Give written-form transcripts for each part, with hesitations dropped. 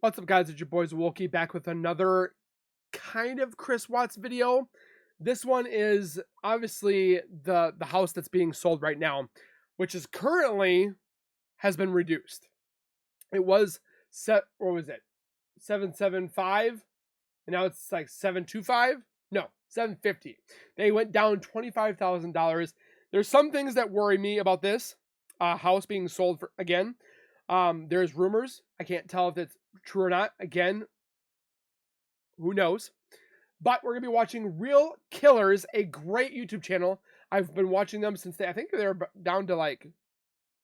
What's up, guys? It's your boys Wookie back with another kind of Chris Watts video. This one is obviously the house that's being sold right now, which is currently has been reduced. It was what was it? 775, and now it's like 725. No, 750. They went down $25,000. There's some things that worry me about this house being sold for again. There's rumors. I can't tell if it's true or not. Again, who knows? But we're gonna be watching Real Killers, a great YouTube channel. I've been watching them since I think they're down to like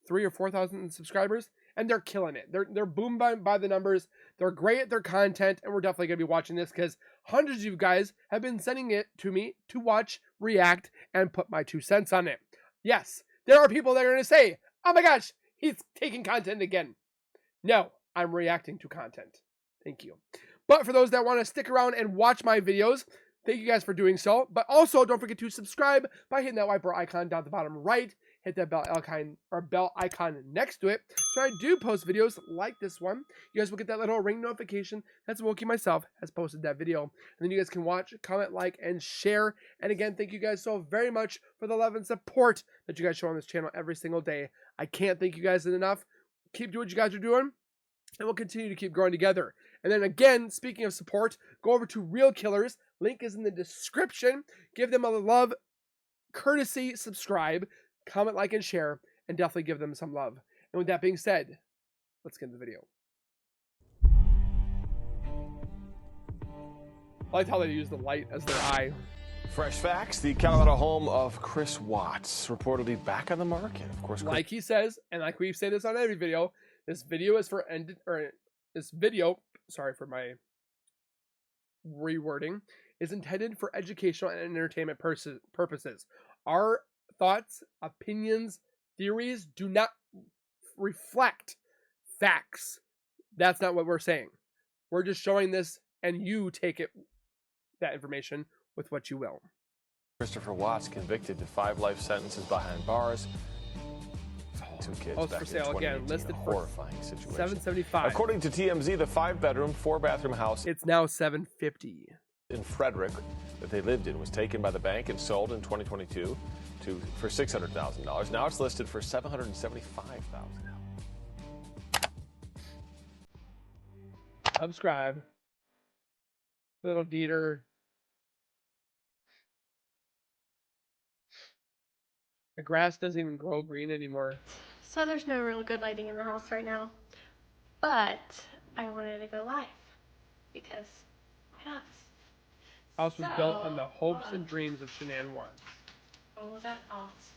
3,000 or 4,000 subscribers, and they're killing it. They're boom by the numbers. They're great at their content, and we're definitely gonna be watching this because hundreds of you guys have been sending it to me to watch, react, and put my 2 cents on it. Yes, there are people that are gonna say, "Oh my gosh, he's taking content again." No, I'm reacting to content. Thank you. But for those that want to stick around and watch my videos, thank you guys for doing so. But also, don't forget to subscribe by hitting that white bar icon down at the bottom right. Hit that bell icon next to it. So I do post videos like this one, you guys will get that little ring notification. That's Wookie myself has posted that video. And then you guys can watch, comment, like, and share. And again, thank you guys so very much for the love and support that you guys show on this channel every single day. I can't thank you guys enough. Keep doing what you guys are doing, and we'll continue to keep growing together. And then again, speaking of support, go over to Real Killers. Link is in the description. Give them a love, courtesy, subscribe, comment, like, and share, and definitely give them some love. And with that being said, let's get into the video. I like how they use the light as their eye. Fresh facts, the Colorado home of Chris Watts, reportedly back on the market. Of course, like he says, and like we say this on every video, this video is for sorry for my rewording, is intended for educational and entertainment purposes. Our thoughts, opinions, theories do not reflect facts. That's not what we're saying. We're just showing this, and you take that information with what you will. Christopher Watts convicted to 5 life sentences behind bars. 2 kids House back for sale in again, listed for horrifying situation. $775. According to TMZ, the 5-bedroom, 4-bathroom house, it's now $750 in Frederick that they lived in was taken by the bank and sold in 2022 for $600,000. Now it's listed for $775,000. Subscribe, little Dieter. The grass doesn't even grow green anymore. So there's no real good lighting in the house right now. But I wanted to go live because yes. House was built on the hopes and dreams of Shanann one. Oh, that house.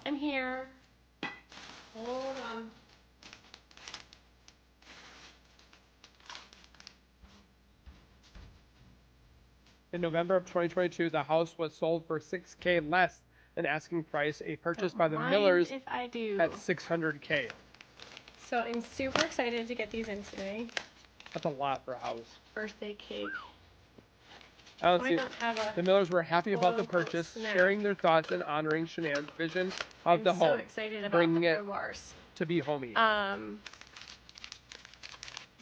I'm here. Hold on. In November of 2022, the house was sold for $6,000 less than asking price, a purchase by the Millers if I do. at $600,000. So I'm super excited to get these in today. That's a lot for a house. Birthday cake. I don't see. The Millers were happy about the purchase, sharing their thoughts and honoring Shanann's vision of the home, bringing it to be homey.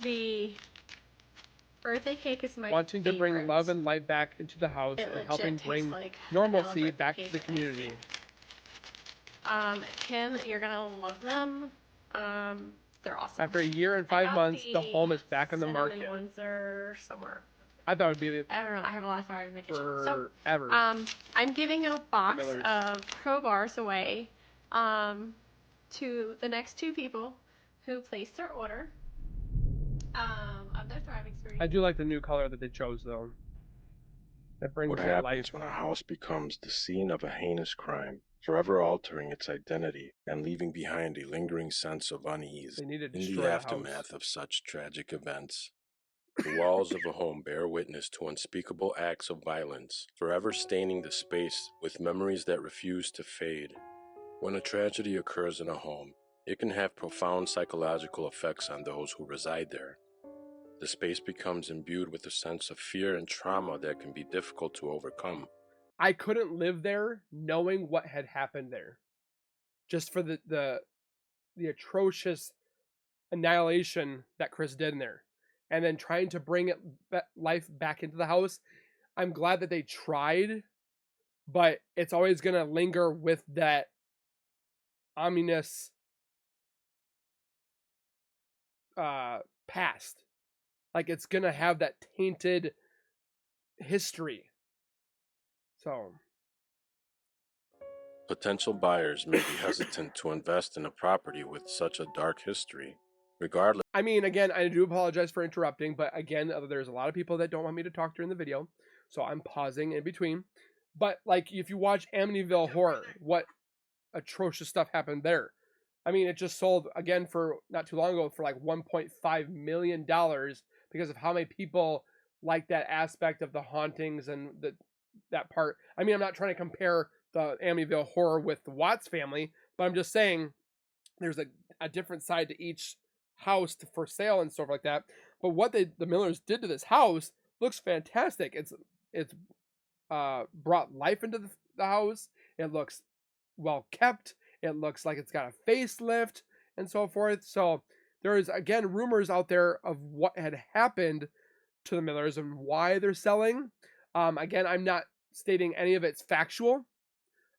The birthday cake is my wanting to bring love and light back into the house and helping bring normalcy back to the community. Kim, you're gonna love them. They're awesome. After a year and 5 months, the home is back on the market. Ones are somewhere. I thought it would be I don't know. I have a lot of fire in the kitchen. Forever. So, I'm giving a box of crowbars away to the next 2 people who placed their order of their Thrive experience. I do like the new color that they chose, though. That brings what happens when a house becomes the scene of a heinous crime, forever altering its identity and leaving behind a lingering sense of unease in the aftermath of such tragic events. The walls of a home bear witness to unspeakable acts of violence, forever staining the space with memories that refuse to fade. When a tragedy occurs in a home, it can have profound psychological effects on those who reside there. The space becomes imbued with a sense of fear and trauma that can be difficult to overcome. I couldn't live there knowing what had happened there. Just for the the atrocious annihilation that Chris did in there, and then trying to bring life back into the house. I'm glad that they tried, but it's always going to linger with that ominous past. Like, it's going to have that tainted history. So potential buyers may be hesitant to invest in a property with such a dark history. Regardless. I mean, again, I do apologize for interrupting, but again, there's a lot of people that don't want me to talk during the video, so I'm pausing in between. But like, if you watch Amityville Horror, what atrocious stuff happened there? I mean, it just sold again for not too long ago for like $1.5 million because of how many people like that aspect of the hauntings and that part. I mean, I'm not trying to compare the Amityville Horror with the Watts family, but I'm just saying there's a different side to each house for sale and stuff like that. But what the Millers did to this house looks fantastic. It's brought life into the house. It looks well kept. It looks like it's got a facelift and so forth. So there's again rumors out there of what had happened to the Millers and why they're selling. Again, I'm not stating any of it's factual.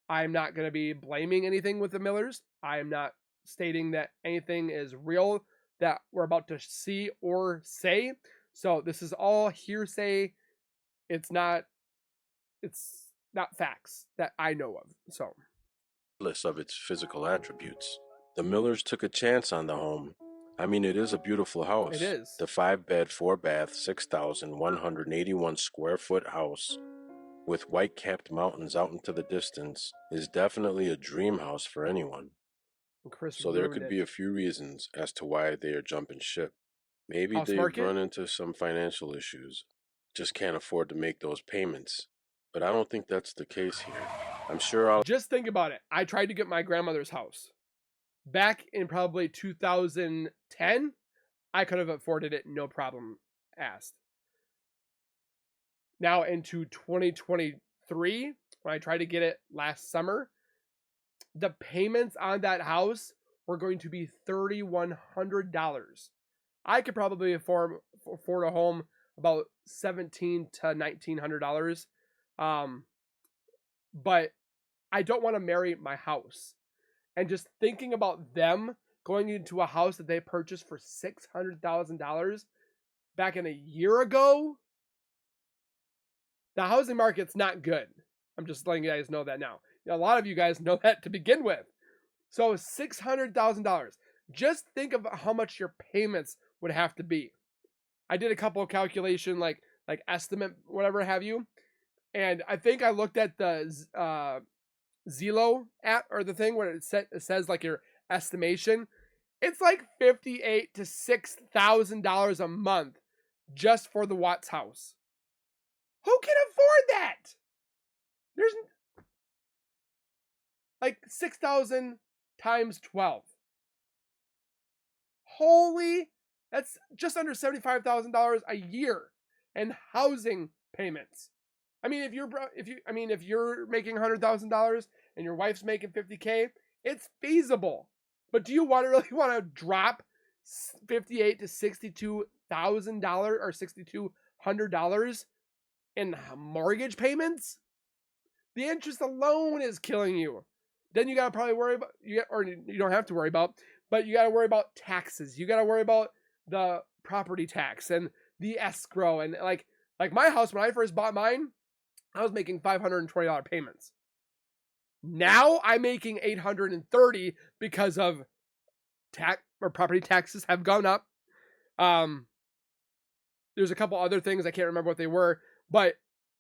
I'm not going to be blaming anything with the Millers. I'm not stating that anything is real that we're about to see or say. So this is all hearsay. It's not facts that I know of. So, regardless of its physical attributes, the Millers took a chance on the home. I mean, it is a beautiful house. It is. The 5-bed, 4-bath, 6,181 square foot house with white-capped mountains out into the distance is definitely a dream house for anyone. So there could be a few reasons as to why they are jumping ship. Maybe they've run into some financial issues, just can't afford to make those payments. But I don't think that's the case here. I'm sure just think about it. I tried to get my grandmother's house back in probably 2010. I could have afforded it, no problem asked. Now into 2023, when I tried to get it last summer, the payments on that house were going to be $3,100. I could probably afford a home about $1,700 to $1,900. But I don't want to marry my house. And just thinking about them going into a house that they purchased for $600,000 back in a year ago, the housing market's not good. I'm just letting you guys know that now. A lot of you guys know that to begin with. So $600,000. Just think of how much your payments would have to be. I did a couple of calculation, like estimate, whatever have you. And I think I looked at the Zillow app or the thing where it says like your estimation. It's like $5,800 to $6,000 a month just for the Watts house. Who can afford that? There's like 6,000 times 12. Holy, that's just under $75,000 a year in housing payments. I mean, if you're making $100,000 and your wife's making $50K, it's feasible. But do you really want to drop $58,000 to $62,000 or $6,200 in mortgage payments? The interest alone is killing you. Then you got to probably worry about, you don't have to worry about, but you got to worry about taxes. You got to worry about the property tax and the escrow. And like my house, when I first bought mine, I was making $520 payments. Now I'm making $830 because of property taxes have gone up. There's a couple other things I can't remember what they were, but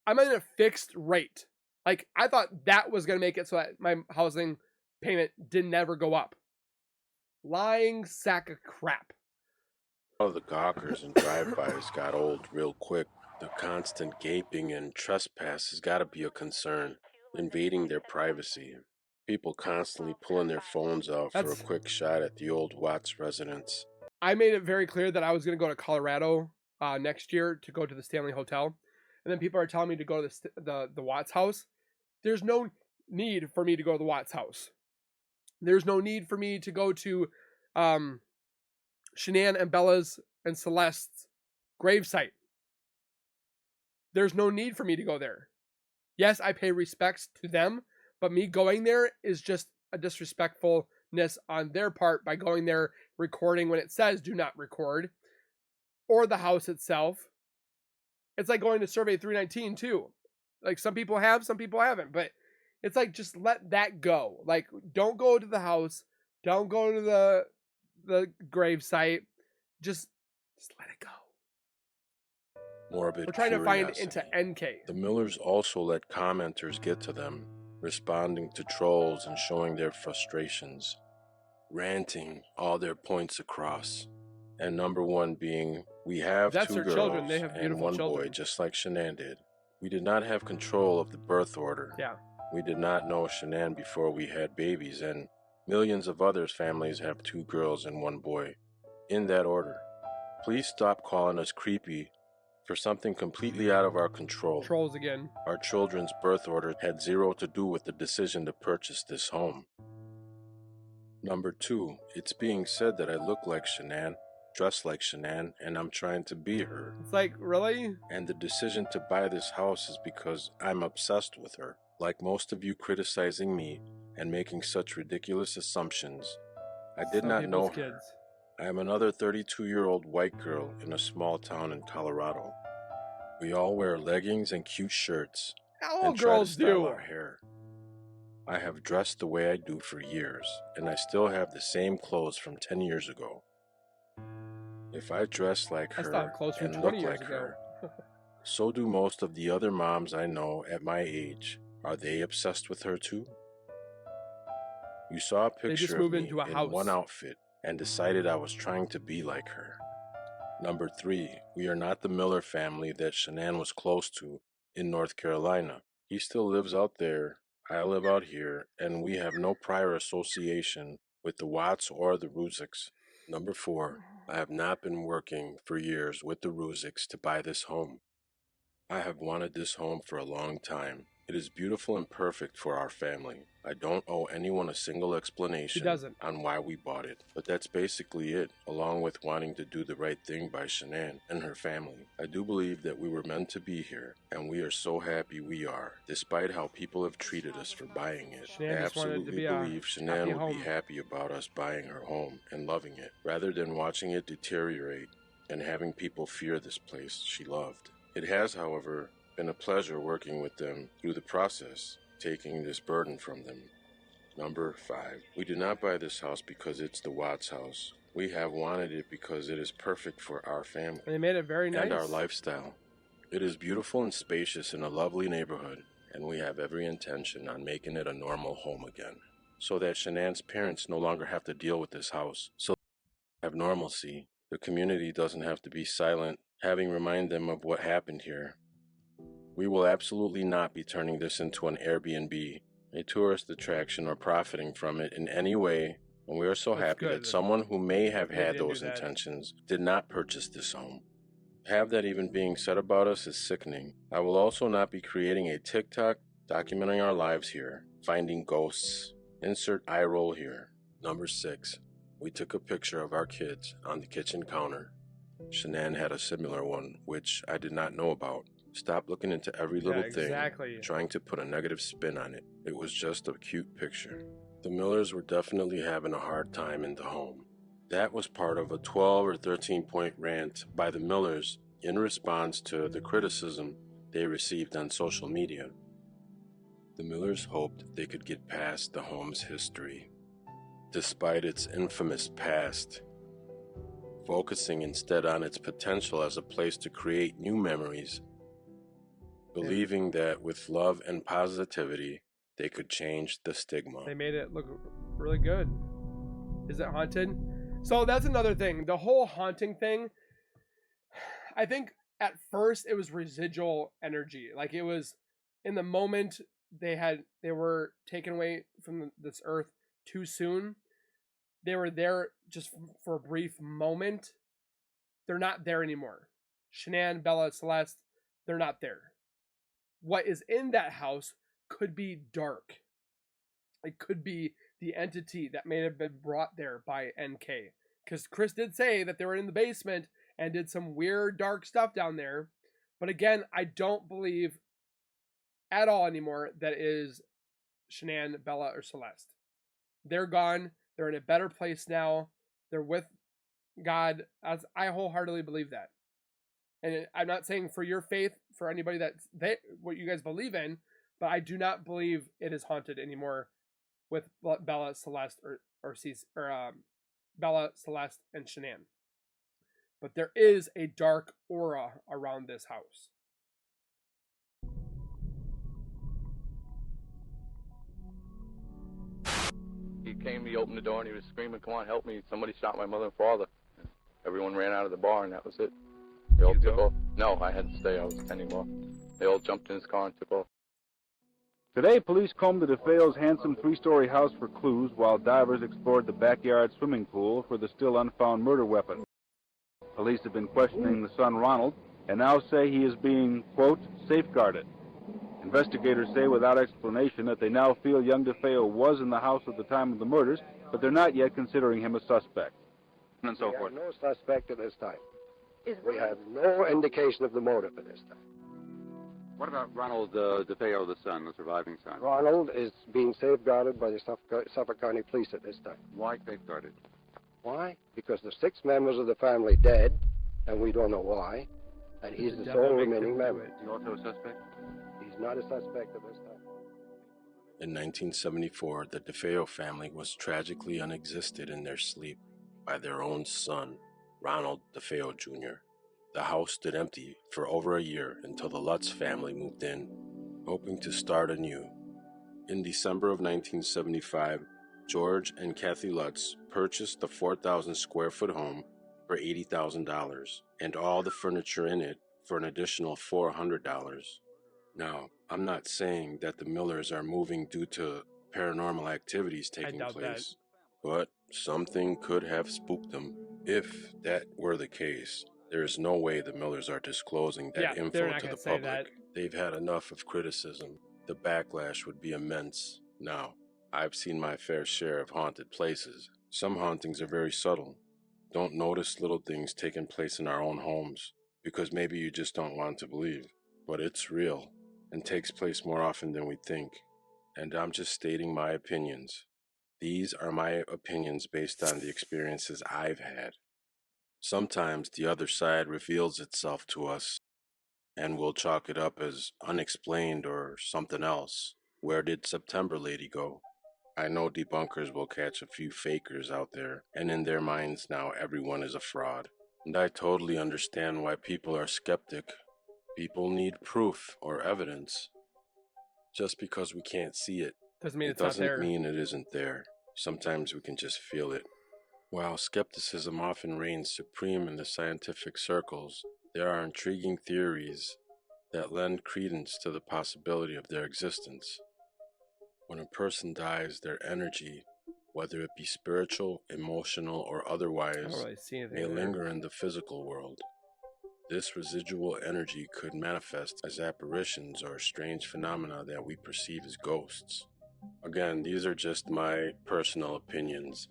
I'm at a fixed rate. Like, I thought that was going to make it so that my housing payment didn't ever go up. Lying sack of crap. All the gawkers and drive-bys got old real quick. The constant gaping and trespass has got to be a concern, invading their privacy. People constantly pulling their phones out for a quick shot at the old Watts residence. I made it very clear that I was going to go to Colorado next year to go to the Stanley Hotel. And then people are telling me to go to the Watts house. There's no need for me to go to the Watts house. There's no need for me to go to Shanann and Bella's and Celeste's gravesite. There's no need for me to go there. Yes, I pay respects to them, but me going there is just a disrespectfulness on their part by going there, recording when it says do not record, or the house itself. It's like going to Survey 319 too. Like some people have, some people haven't, but it's like just let that go. Like don't go to the house, don't go to the grave site. Just let it go. Morbid We're trying to find curiosity. into NK. The Millers also let commenters get to them, responding to trolls and showing their frustrations, ranting all their points across. And number one being, we have That's 2 their girls children. They have and beautiful 1 boy, children. just like Shanann did. We did not have control of the birth order. Yeah. We did not know Shanann before we had babies, and millions of others' families have 2 girls and 1 boy. In that order. Please stop calling us creepy for something completely out of our control. Trolls again. Our children's birth order had 0 to do with the decision to purchase this home. Number 2, it's being said that I look like Shanann, dress like Shanann, and I'm trying to be her. It's like, really? And the decision to buy this house is because I'm obsessed with her. Like most of you criticizing me and making such ridiculous assumptions, I did Some not know people's her. kids. I am another 32-year-old white girl in a small town in Colorado. We all wear leggings and cute shirts All and try to girls style do. our hair. I have dressed the way I do for years, and I still have the same clothes from 10 years ago. If I dress like I still her have clothes from and 20 look years like ago. her, so do most of the other moms I know at my age. Are they obsessed with her too? You saw a They just picture move of me into a in house. one outfit and decided I was trying to be like her. Number 3, we are not the Miller family that Shanann was close to in North Carolina. He still lives out there, I live out here, and we have no prior association with the Watts or the Ruzicks. Number 4, I have not been working for years with the Ruzicks to buy this home. I have wanted this home for a long time. It is beautiful and perfect for our family. I don't owe anyone a single explanation on why we bought it, but that's basically it, along with wanting to do the right thing by Shanann and her family. I do believe that we were meant to be here, and we are so happy we are, despite how people have treated us for buying it. Shanann I just wanted it to absolutely be a believe Shanann happy would be home. happy about us buying her home and loving it, rather than watching it deteriorate and having people fear this place she loved. It has, however, been a pleasure working with them through the process, taking this burden from them. Number 5, we did not buy this house because it's the Watts house. We have wanted it because it is perfect for our family. They made it very nice. And our lifestyle. It is beautiful and spacious in a lovely neighborhood, and we have every intention on making it a normal home again, so that Shanann's parents no longer have to deal with this house. So they have normalcy. The community doesn't have to be silent, having remind them of what happened here. We will absolutely not be turning this into an Airbnb, a tourist attraction, or profiting from it in any way, and we are so happy that someone who may have had those intentions did not purchase this home. To have that even being said about us is sickening. I will also not be creating a TikTok documenting our lives here, finding ghosts. Insert eye roll here. Number 6, we took a picture of our kids on the kitchen counter. Shanann had a similar one, which I did not know about. Stop looking into every little thing, trying to put a negative spin on it. It was just a cute picture. The Millers were definitely having a hard time in the home. That was part of a 12 or 13-point rant by the Millers in response to the criticism they received on social media. The Millers hoped they could get past the home's history, despite its infamous past, focusing instead on its potential as a place to create new memories, believing that with love and positivity, they could change the stigma. They made it look really good. Is it haunted? So that's another thing. The whole haunting thing, I think at first it was residual energy. Like it was in the moment they were taken away from this earth too soon. They were there just for a brief moment. They're not there anymore. Shanann, Bella, Celeste, they're not there. What is in that house could be dark. It could be the entity that may have been brought there by NK. Because Chris did say that they were in the basement and did some weird, dark stuff down there. But again, I don't believe at all anymore that it is Shanann, Bella, or Celeste. They're gone. They're in a better place now. They're with God. As I wholeheartedly believe that. And I'm not saying for your faith, for anybody what you guys believe in, but I do not believe it is haunted anymore with Bella, Celeste, or Bella, Celeste, and Shanann. But there is a dark aura around this house. He came, he opened the door, and he was screaming, "Come on, help me. Somebody shot my mother and father." Everyone ran out of the bar, and that was it. They all took off. No, I had to stay. I was tending bar. They all jumped in his car and took off. Today, police combed the DeFeo's handsome three-story house for clues while divers explored the backyard swimming pool for the still unfound murder weapon. Police have been questioning the son, Ronald, and now say he is being, quote, safeguarded. Investigators say without explanation that they now feel young DeFeo was in the house at the time of the murders, but they're not yet considering him a suspect. And so forth. No suspect at this time. We have no indication of the motive at this time. What about Ronald DeFeo, the son, the surviving son? Ronald is being safeguarded by the Suffolk County Police at this time. Why safeguarded? Why? Because the 6 members of the family dead, and we don't know why, and he's the sole remaining member. Is he also a suspect? He's not a suspect at this time. In 1974, the DeFeo family was tragically unexisted in their sleep by their own son, Ronald DeFeo Jr. The house stood empty for over a year until the Lutz family moved in, hoping to start anew. In December of 1975, George and Kathy Lutz purchased the 4,000 square foot home for $80,000 and all the furniture in it for an additional $400. Now, I'm not saying that the Millers are moving due to paranormal activities taking place, but something could have spooked them. If that were the case, there is no way the Millers are disclosing that info to the public. They've had enough of criticism. The backlash would be immense. Now, I've seen my fair share of haunted places. Some hauntings are very subtle. Don't notice little things taking place in our own homes, because maybe you just don't want to believe. But it's real, and takes place more often than we think. And I'm just stating my opinions. These are my opinions based on the experiences I've had. Sometimes the other side reveals itself to us, and we'll chalk it up as unexplained or something else. Where did September Lady go? I know debunkers will catch a few fakers out there, and in their minds now everyone is a fraud. And I totally understand why people are skeptic. People need proof or evidence. Just because we can't see it, doesn't mean it it's not there. doesn't mean it isn't there. Sometimes we can just feel it. While skepticism often reigns supreme in the scientific circles, there are intriguing theories that lend credence to the possibility of their existence. When a person dies, their energy, whether it be spiritual, emotional, or otherwise, may linger in the physical world. This residual energy could manifest as apparitions or strange phenomena that we perceive as ghosts. Again, these are just my personal opinions.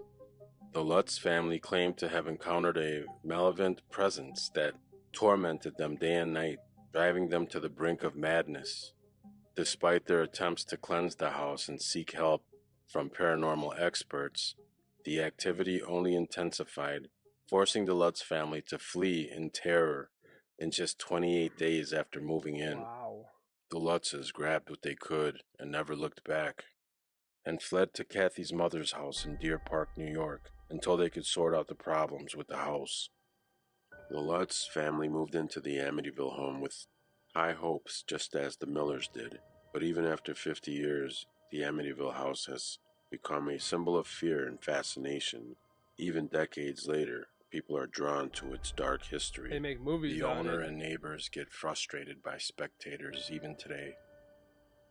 The Lutz family claimed to have encountered a malevolent presence that tormented them day and night, driving them to the brink of madness. Despite their attempts to cleanse the house and seek help from paranormal experts, the activity only intensified, forcing the Lutz family to flee in terror in just 28 days after moving in. Wow. The Lutzes grabbed what they could and never looked back, and fled to Kathy's mother's house in Deer Park, New York, until they could sort out the problems with the house. The Lutz family moved into the Amityville home with high hopes, just as the Millers did. But even after 50 years, the Amityville house has become a symbol of fear and fascination. Even decades later, people are drawn to its dark history. They make movies The on owner it. and neighbors get frustrated by spectators even today.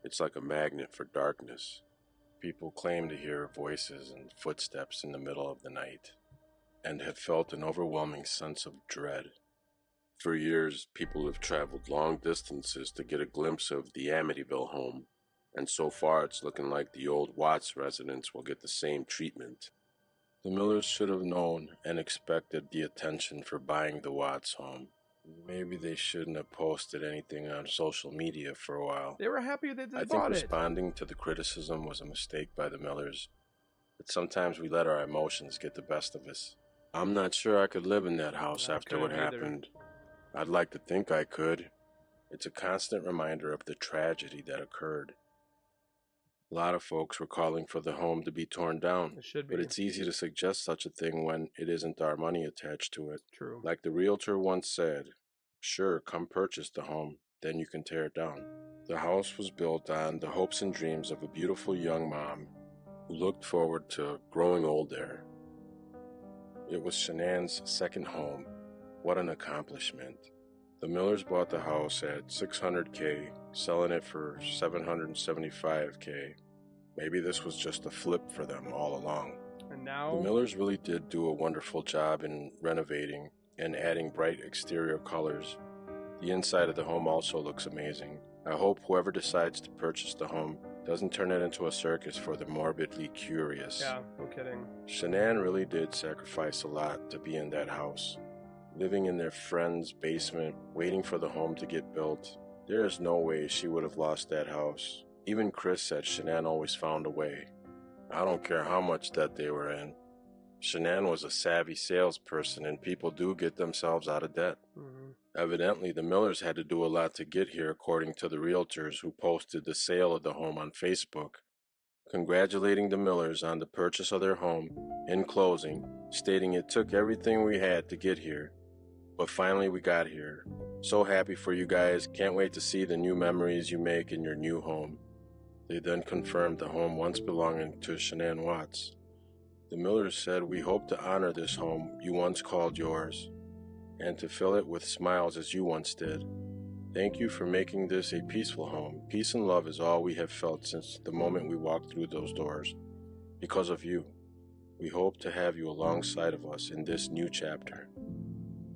It's like a magnet for darkness. People claim to hear voices and footsteps in the middle of the night, and have felt an overwhelming sense of dread. For years, people have traveled long distances to get a glimpse of the Amityville home, And so far, it's looking like the old Watts residents will get the same treatment. The Millers should have known and expected the attention for buying the Watts home. Maybe they shouldn't have posted anything on social media for a while. They were happy that they I think bought it. responding to the criticism was a mistake by the Millers, but sometimes we let our emotions get the best of us. I'm not sure I could live in that house after what happened. I'd like to think I could. It's a constant reminder of the tragedy that occurred. A lot of folks were calling for the home to be torn down. It should be. But it's easy to suggest such a thing when it isn't our money attached to it. True. Like the realtor once said, sure, come purchase the home, then you can tear it down. The house was built on the hopes and dreams of a beautiful young mom who looked forward to growing old there. It was Shanann's second home. What an accomplishment. The Millers bought the house at $600K, selling it for $775K. Maybe this was just a flip for them all along. And now the Millers really did do a wonderful job in renovating and adding bright exterior colors. The inside of the home also looks amazing. I hope whoever decides to purchase the home doesn't turn it into a circus for the morbidly curious. Yeah, no kidding. Shanann really did sacrifice a lot to be in that house. Living in their friend's basement, waiting for the home to get built. There is no way she would have lost that house. Even Chris said Shanann always found a way. I don't care how much debt they were in. Shanann was a savvy salesperson, and people do get themselves out of debt. Evidently, the Millers had to do a lot to get here, according to the realtors who posted the sale of the home on Facebook, congratulating the Millers on the purchase of their home, in closing, stating it took everything we had to get here, but finally we got here. So happy for you guys, can't wait to see the new memories you make in your new home. They then confirmed the home once belonging to Shanann Watts. The Millers said, we hope to honor this home you once called yours, and to fill it with smiles as you once did. Thank you for making this a peaceful home. Peace and love is all we have felt since the moment we walked through those doors. Because of you, we hope to have you alongside of us in this new chapter.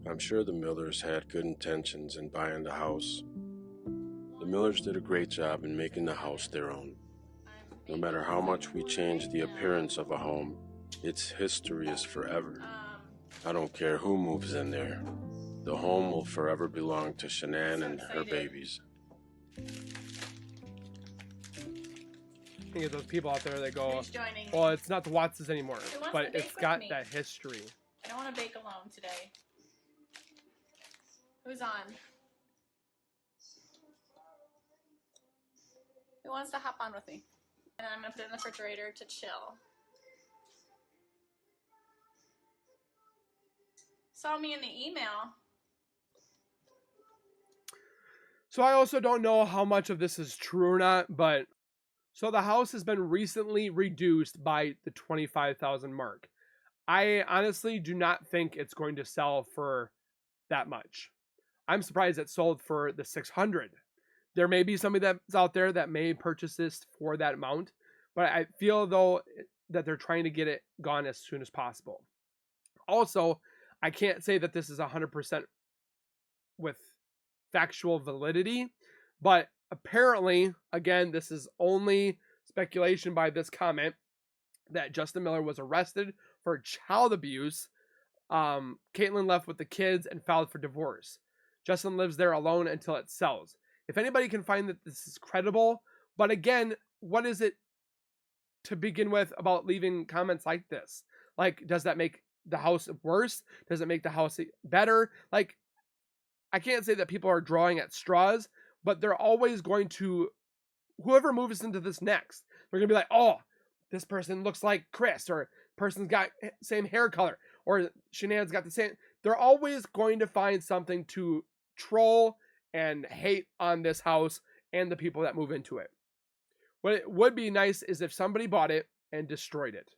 I'm sure the Millers had good intentions in buying the house. The Millers did a great job in making the house their own. No matter how much we change the appearance of a home, its history is forever. I don't care who moves in there. The home will forever belong to Shanann and her babies. I think of those people out there that go, Who's joining? well, it's not the Wattses anymore, Who wants but to bake it's with got me? that history. I don't want to bake alone today. Who's on? Who wants to hop on with me? And I'm going to put it in the refrigerator to chill. Saw me in the email. So I also don't know how much of this is true or not, but so the house has been recently reduced by the 25,000 mark. I honestly do not think it's going to sell for that much. I'm surprised it sold for the 600. There may be somebody that's out there that may purchase this for that amount, but I feel though that they're trying to get it gone as soon as possible. Also, I can't say that this is 100% with factual validity, but apparently, again, this is only speculation by this comment, that Justin Miller was arrested for child abuse. Caitlin left with the kids and filed for divorce. Justin lives there alone until it sells. If anybody can find that this is credible, but again, what is it to begin with about leaving comments like this? Like, does that make the house worse? Does it make the house better? Like, I can't say that people are drawing at straws, but they're always going to, whoever moves into this next, they're going to be like, oh, this person looks like Chris, or person's got same hair color, or Shanann's got the same. They're always going to find something to troll and hate on this house and the people that move into it. What it would be nice is if somebody bought it and destroyed it.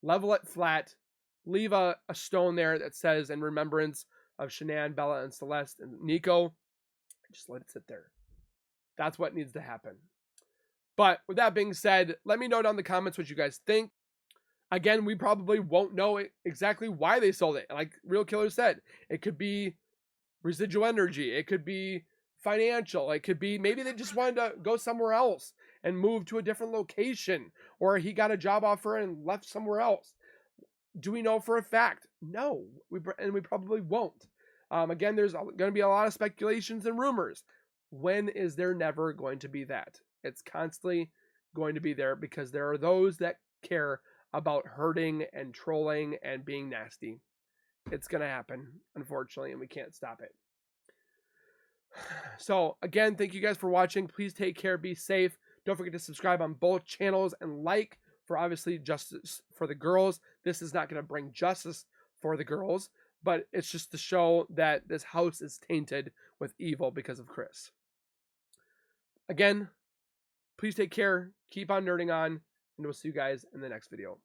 Level it flat. Leave a stone there that says in remembrance of Shanann, Bella, and Celeste, and Nico. Just let it sit there. That's what needs to happen. But with that being said, let me know down in the comments what you guys think. Again, we probably won't know exactly why they sold it. Like Real Killer said, it could be residual energy. It could be financial. It could be maybe they just wanted to go somewhere else and moved to a different location, or he got a job offer and left somewhere else. Do we know for a fact? No, we probably won't. Again, there's going to be a lot of speculations and rumors. When is there never going to be that? It's constantly going to be there because there are those that care about hurting and trolling and being nasty. It's going to happen, unfortunately, and we can't stop it. So, again, thank you guys for watching. Please take care. Be safe. Don't forget to subscribe on both channels and like for, obviously, justice for the girls. This is not going to bring justice for the girls, but it's just to show that this house is tainted with evil because of Chris. Again, please take care. Keep on nerding on, and we'll see you guys in the next video.